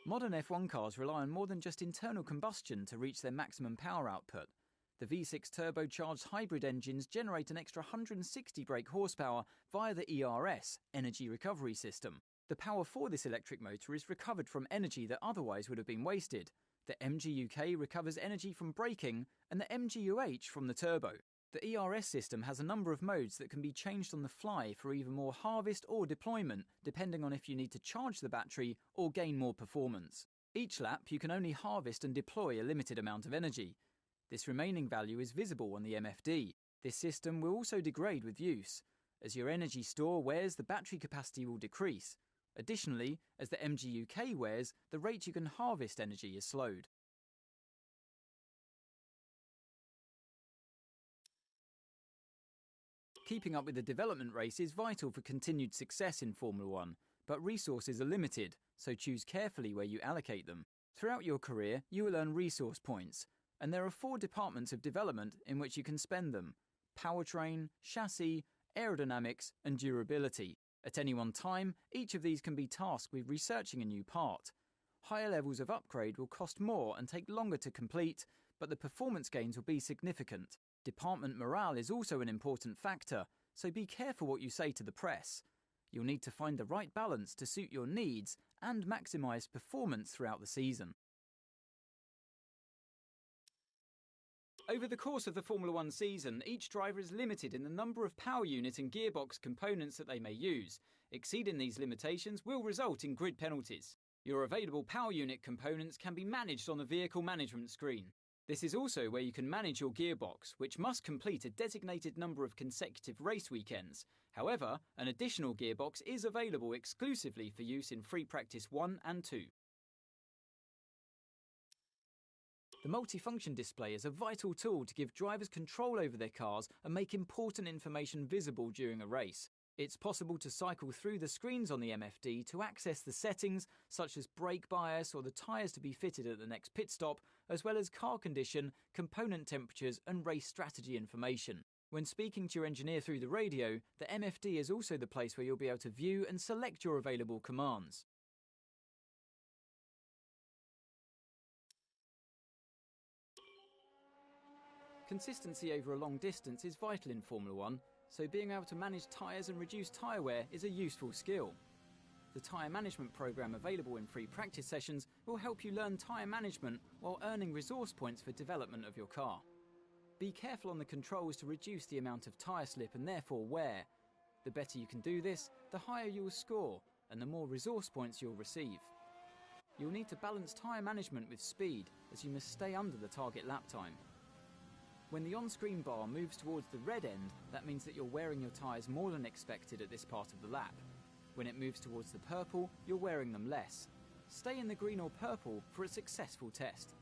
Modern F1 cars rely on more than just internal combustion to reach their maximum power output. The V6 turbocharged hybrid engines generate an extra 160 brake horsepower via the ERS, Energy Recovery System. The power for this electric motor is recovered from energy that otherwise would have been wasted. The MGUK recovers energy from braking and the MGUH from the turbo. The ERS system has a number of modes that can be changed on the fly for either more harvest or deployment, depending on if you need to charge the battery or gain more performance. Each lap you can only harvest and deploy a limited amount of energy. This remaining value is visible on the MFD. This system will also degrade with use. As your energy store wears, the battery capacity will decrease. Additionally, as the MGUK wears, the rate you can harvest energy is slowed. Keeping up with the development race is vital for continued success in Formula One, but resources are limited, so choose carefully where you allocate them. Throughout your career, you will earn resource points, and there are 4 departments of development in which you can spend them: powertrain, chassis, aerodynamics, and durability. At any one time, each of these can be tasked with researching a new part. Higher levels of upgrade will cost more and take longer to complete, but the performance gains will be significant. Department morale is also an important factor, so be careful what you say to the press. You'll need to find the right balance to suit your needs and maximise performance throughout the season. Over the course of the Formula One season, each driver is limited in the number of power unit and gearbox components that they may use. Exceeding these limitations will result in grid penalties. Your available power unit components can be managed on the vehicle management screen. This is also where you can manage your gearbox, which must complete a designated number of consecutive race weekends. However, an additional gearbox is available exclusively for use in Free Practice 1 and 2. The multifunction display is a vital tool to give drivers control over their cars and make important information visible during a race. It's possible to cycle through the screens on the MFD to access the settings such as brake bias or the tyres to be fitted at the next pit stop, as well as car condition, component temperatures and race strategy information. When speaking to your engineer through the radio, the MFD is also the place where you'll be able to view and select your available commands. Consistency over a long distance is vital in Formula One, so being able to manage tyres and reduce tyre wear is a useful skill. The tyre management program available in free practice sessions will help you learn tyre management while earning resource points for development of your car. Be careful on the controls to reduce the amount of tyre slip and therefore wear. The better you can do this, the higher you will score and the more resource points you'll receive. You'll need to balance tyre management with speed, as you must stay under the target lap time. When the on-screen bar moves towards the red end, that means that you're wearing your tyres more than expected at this part of the lap. When it moves towards the purple, you're wearing them less. Stay in the green or purple for a successful test.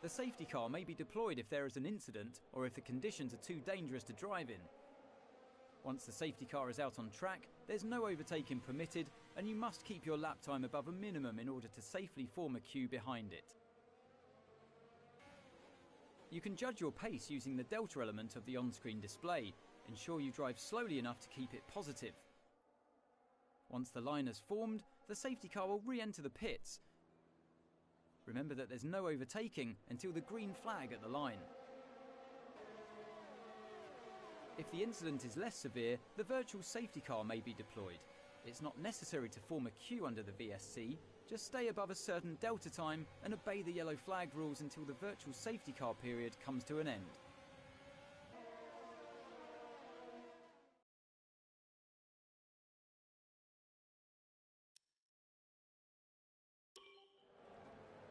The safety car may be deployed if there is an incident or if the conditions are too dangerous to drive in. Once the safety car is out on track, there's no overtaking permitted, and you must keep your lap time above a minimum in order to safely form a queue behind it. You can judge your pace using the delta element of the on-screen display. Ensure you drive slowly enough to keep it positive. Once the line has formed, the safety car will re-enter the pits. Remember that there's no overtaking until the green flag at the line. If the incident is less severe, the virtual safety car may be deployed. It's not necessary to form a queue under the VSC, just stay above a certain delta time and obey the yellow flag rules until the virtual safety car period comes to an end.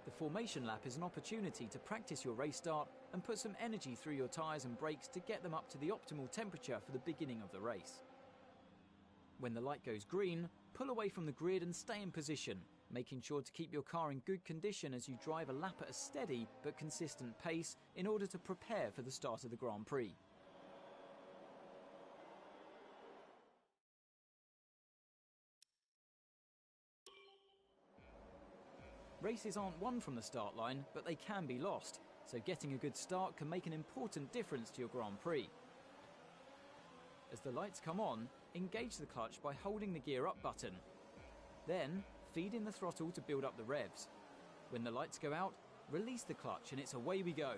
The formation lap is an opportunity to practice your race start and put some energy through your tyres and brakes to get them up to the optimal temperature for the beginning of the race. When the light goes green, pull away from the grid and stay in position, making sure to keep your car in good condition as you drive a lap at a steady but consistent pace in order to prepare for the start of the Grand Prix. Races aren't won from the start line, but they can be lost, so getting a good start can make an important difference to your Grand Prix. As the lights come on, engage the clutch by holding the gear up button. Then, feed in the throttle to build up the revs. When the lights go out, release the clutch and it's away we go.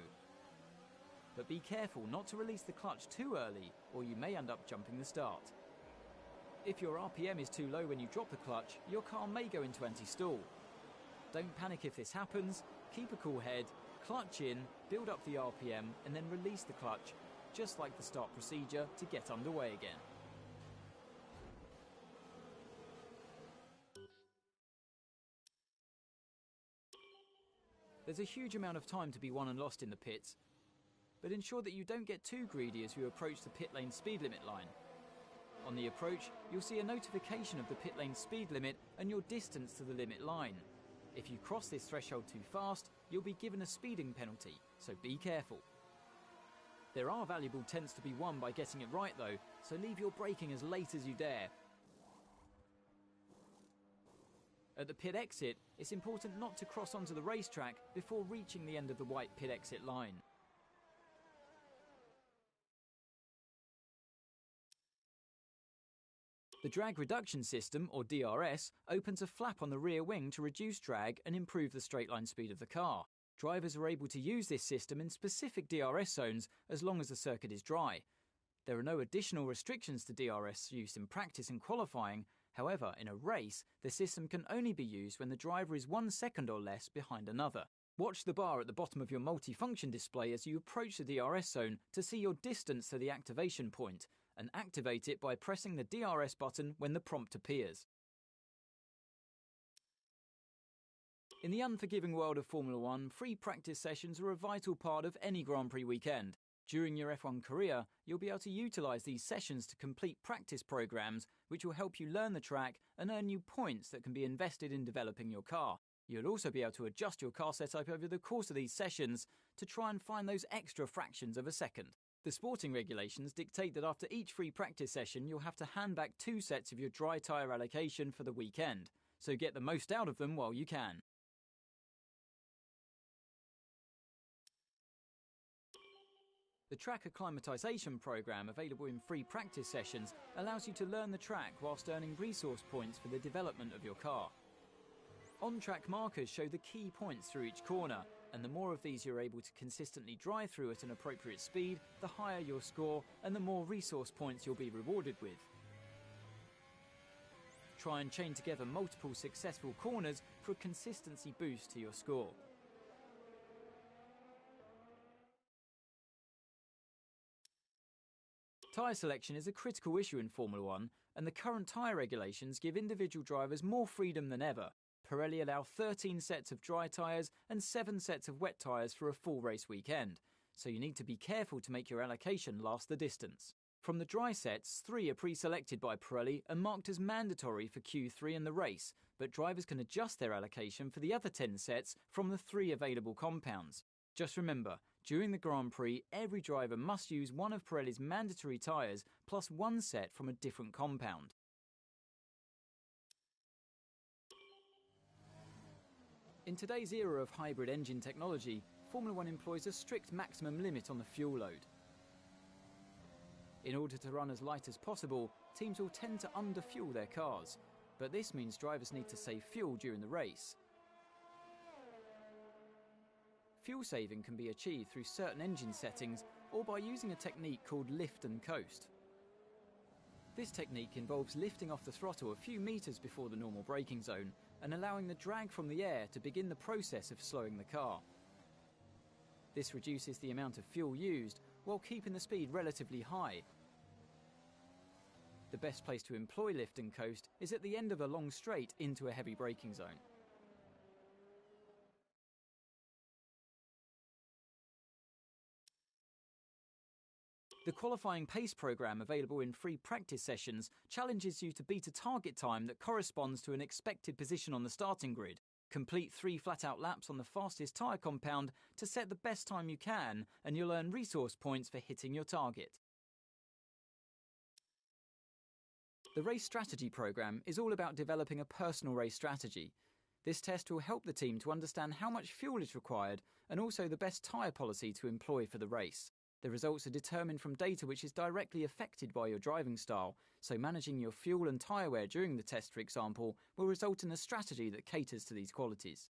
But be careful not to release the clutch too early, or you may end up jumping the start. If your RPM is too low when you drop the clutch, your car may go into anti-stall. Don't panic if this happens, keep a cool head, clutch in, build up the RPM and then release the clutch, just like the start procedure to get underway again. There's a huge amount of time to be won and lost in the pits, but ensure that you don't get too greedy as you approach the pit lane speed limit line. On the approach, you'll see a notification of the pit lane speed limit and your distance to the limit line. If you cross this threshold too fast, you'll be given a speeding penalty, so be careful. There are valuable tenths to be won by getting it right though, so leave your braking as late as you dare. At the pit exit, it's important not to cross onto the racetrack before reaching the end of the white pit exit line. The drag reduction system, or DRS, opens a flap on the rear wing to reduce drag and improve the straight line speed of the car. Drivers are able to use this system in specific DRS zones as long as the circuit is dry. There are no additional restrictions to DRS use in practice and qualifying. However, in a race, the system can only be used when the driver is 1 second or less behind another. Watch the bar at the bottom of your multifunction display as you approach the DRS zone to see your distance to the activation point, and activate it by pressing the DRS button when the prompt appears. In the unforgiving world of Formula One, free practice sessions are a vital part of any Grand Prix weekend. During your F1 career, you'll be able to utilise these sessions to complete practice programmes which will help you learn the track and earn you points that can be invested in developing your car. You'll also be able to adjust your car setup over the course of these sessions to try and find those extra fractions of a second. The sporting regulations dictate that after each free practice session you'll have to hand back 2 sets of your dry tyre allocation for the weekend, so get the most out of them while you can. The track acclimatisation programme available in free practice sessions allows you to learn the track whilst earning resource points for the development of your car. On-track markers show the key points through each corner, and the more of these you're able to consistently drive through at an appropriate speed, the higher your score and the more resource points you'll be rewarded with. Try and chain together multiple successful corners for a consistency boost to your score. Tyre selection is a critical issue in Formula One, and the current tyre regulations give individual drivers more freedom than ever. Pirelli allow 13 sets of dry tyres and 7 sets of wet tyres for a full race weekend, so you need to be careful to make your allocation last the distance. From the dry sets, 3 are pre-selected by Pirelli and marked as mandatory for Q3 in the race, but drivers can adjust their allocation for the other 10 sets from the 3 available compounds. Just remember, during the Grand Prix, every driver must use one of Pirelli's mandatory tyres plus 1 set from a different compound. In today's era of hybrid engine technology, Formula One employs a strict maximum limit on the fuel load. In order to run as light as possible, teams will tend to underfuel their cars, but this means drivers need to save fuel during the race. Fuel saving can be achieved through certain engine settings or by using a technique called lift and coast. This technique involves lifting off the throttle a few metres before the normal braking zone and allowing the drag from the air to begin the process of slowing the car. This reduces the amount of fuel used while keeping the speed relatively high. The best place to employ lift and coast is at the end of a long straight into a heavy braking zone. The qualifying pace programme available in free practice sessions challenges you to beat a target time that corresponds to an expected position on the starting grid. Complete 3 flat-out laps on the fastest tyre compound to set the best time you can, and you'll earn resource points for hitting your target. The race strategy programme is all about developing a personal race strategy. This test will help the team to understand how much fuel is required and also the best tyre policy to employ for the race. The results are determined from data which is directly affected by your driving style, so managing your fuel and tyre wear during the test, for example, will result in a strategy that caters to these qualities.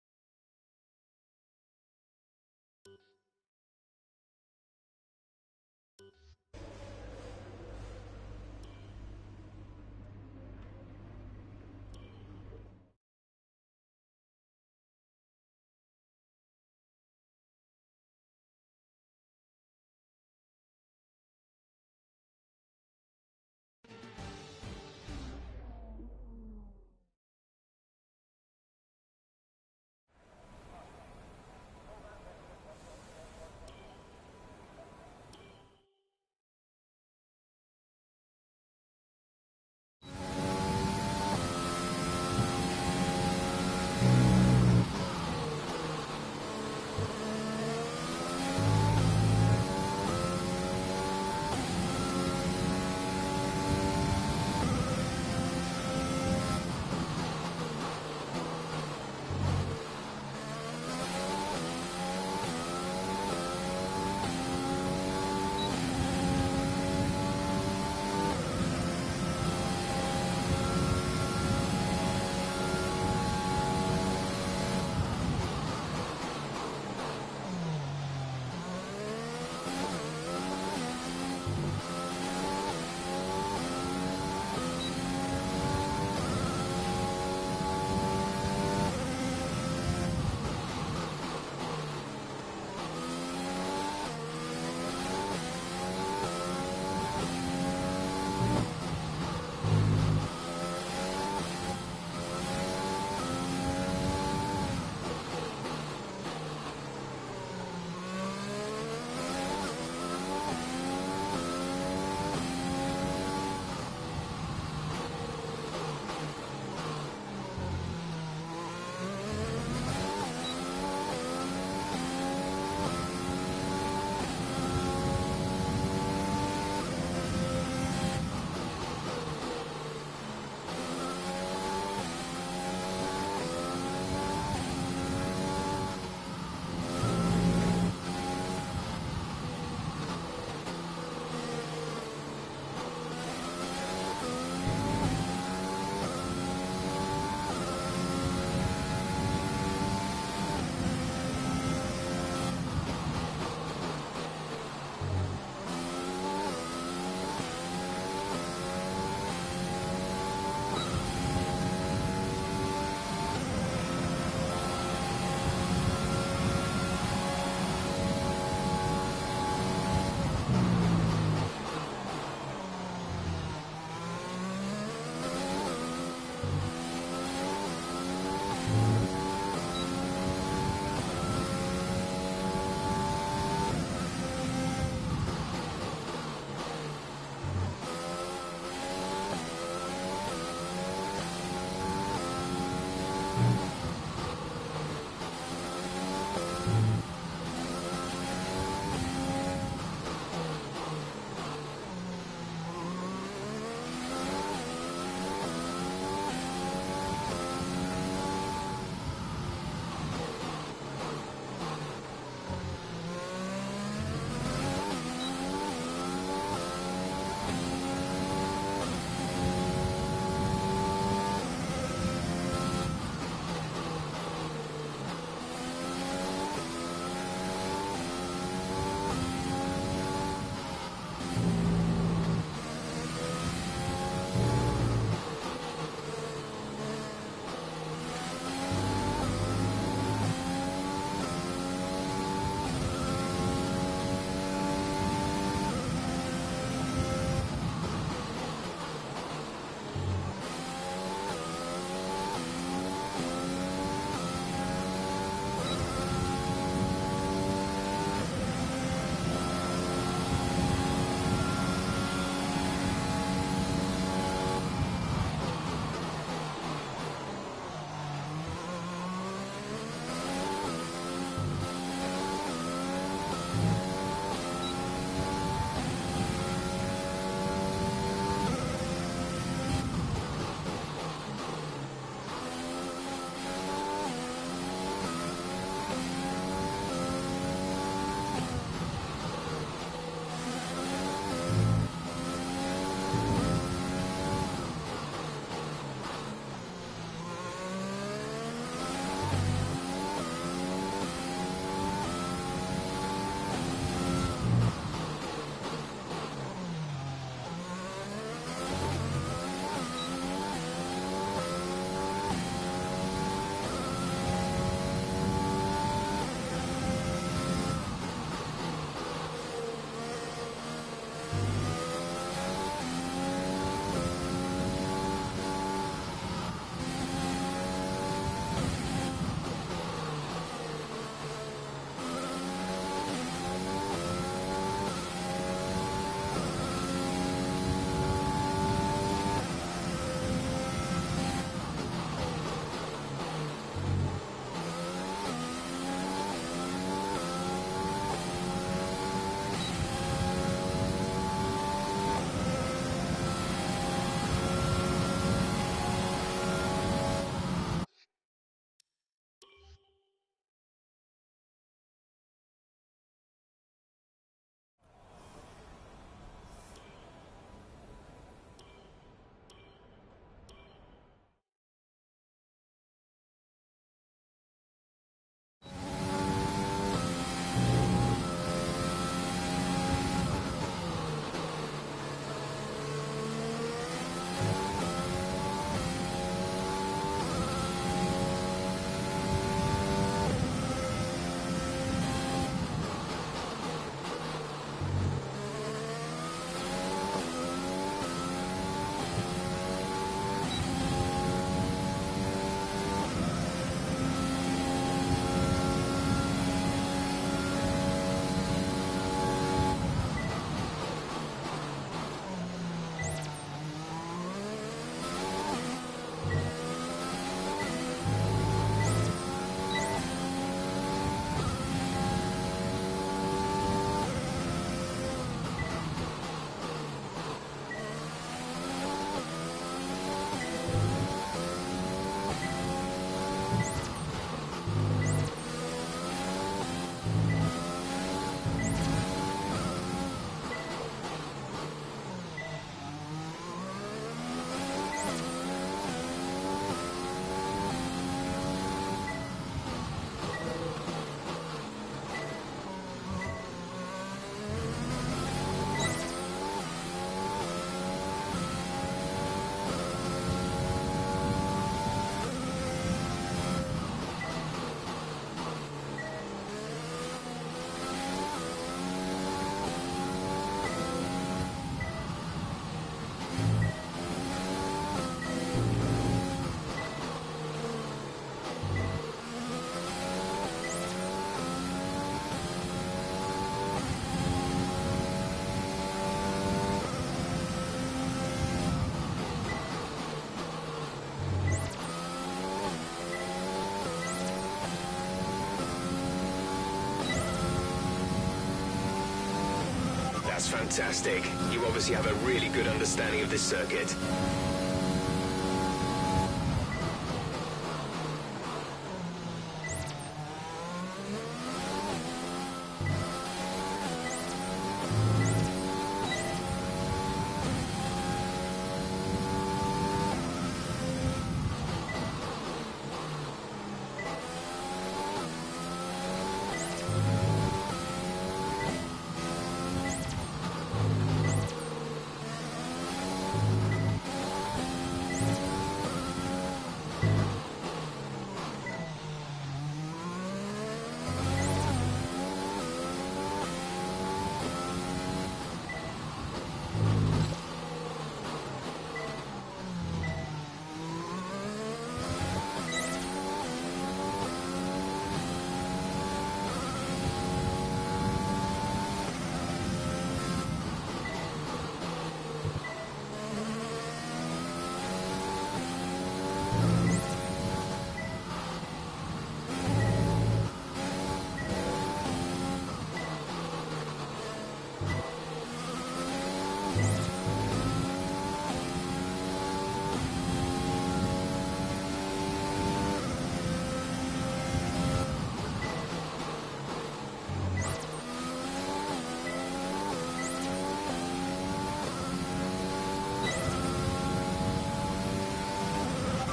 That's fantastic. You obviously have a really good understanding of this circuit.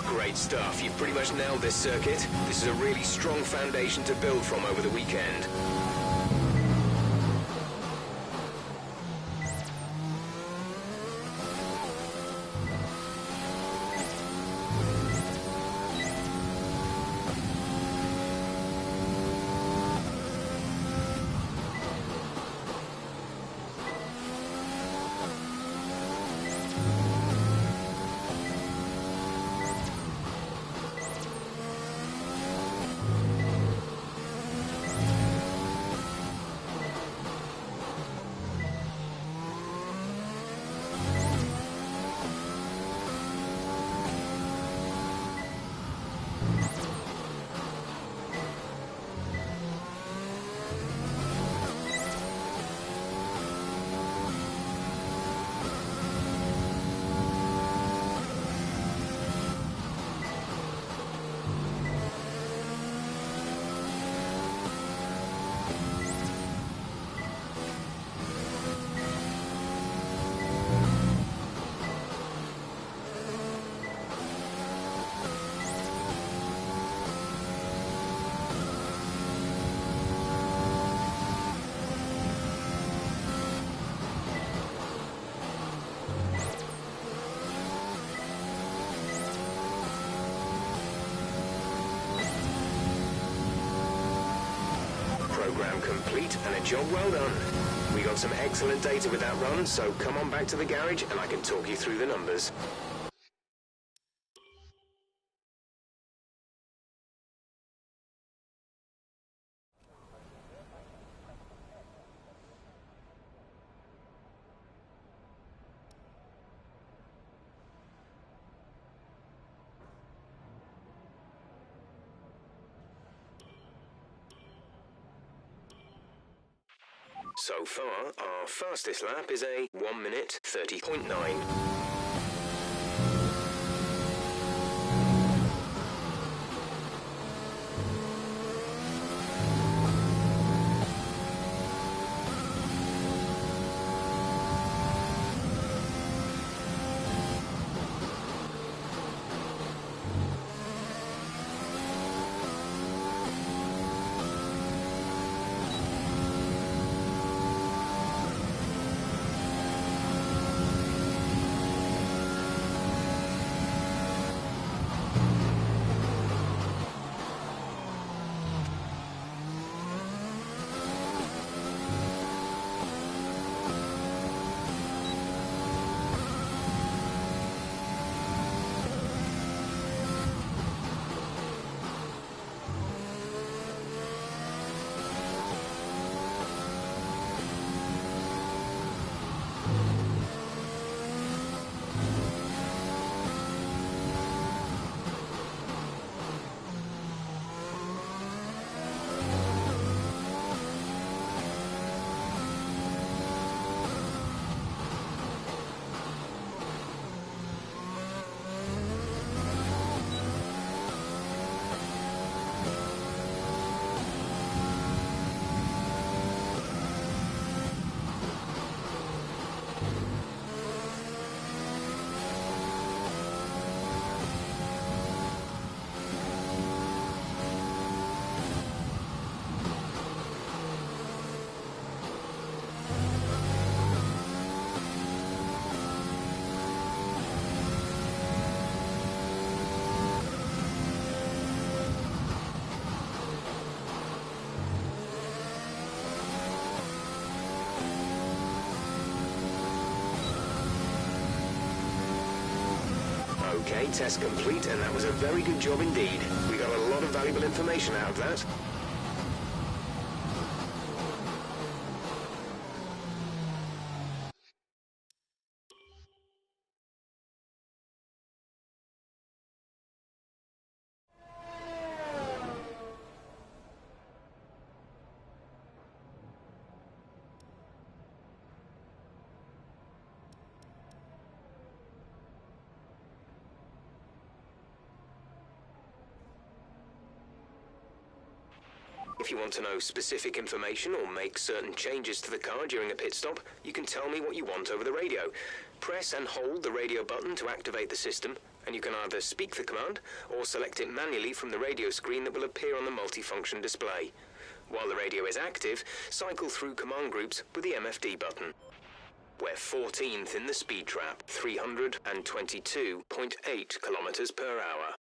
Great stuff. You've pretty much nailed this circuit. This is a really strong foundation to build from over the weekend. Program complete and a job well done. We got some excellent data with that run, so come on back to the garage and I can talk you through the numbers. So far, our fastest lap is a 1 minute 30.9. Okay, test complete, and that was a very good job indeed. We got a lot of valuable information out of that. If you want to know specific information or make certain changes to the car during a pit stop, you can tell me what you want over the radio. Press and hold the radio button to activate the system, and you can either speak the command or select it manually from the radio screen that will appear on the multifunction display. While the radio is active, cycle through command groups with the MFD button. We're 14th in the speed trap, 322.8 kilometers per hour.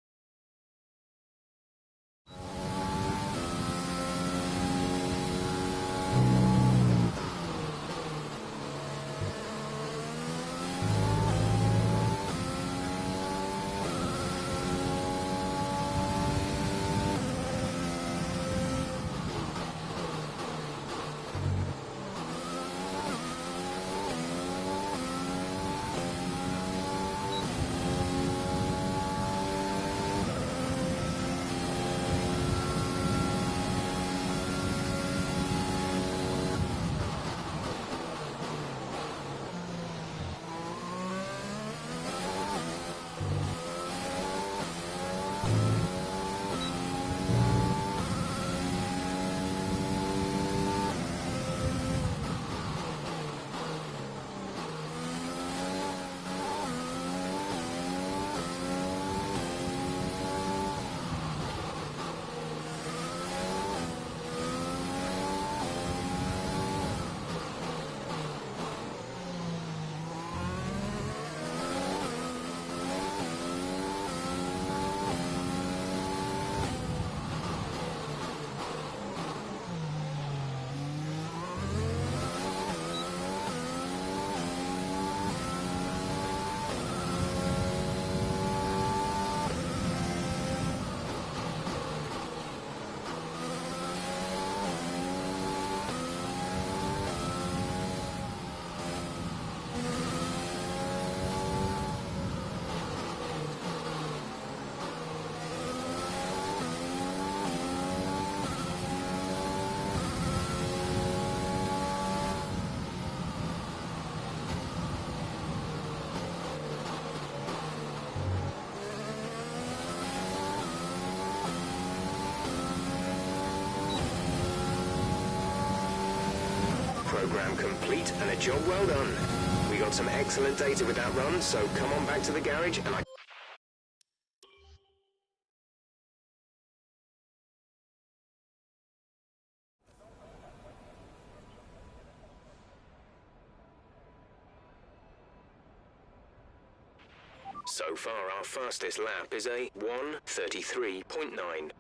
Program complete and a job well done. We got some excellent data with that run, so come on back to the garage and So far our fastest lap is a 1:33.9.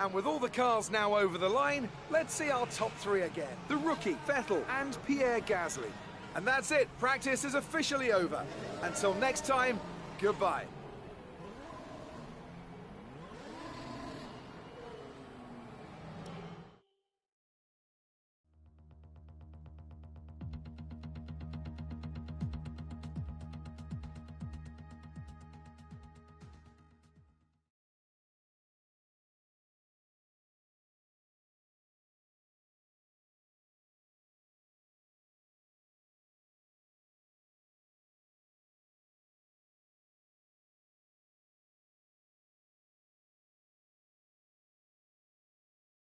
And with all the cars now over the line, let's see our top three again. The rookie, Vettel, and Pierre Gasly. And that's it. Practice is officially over. Until next time, goodbye.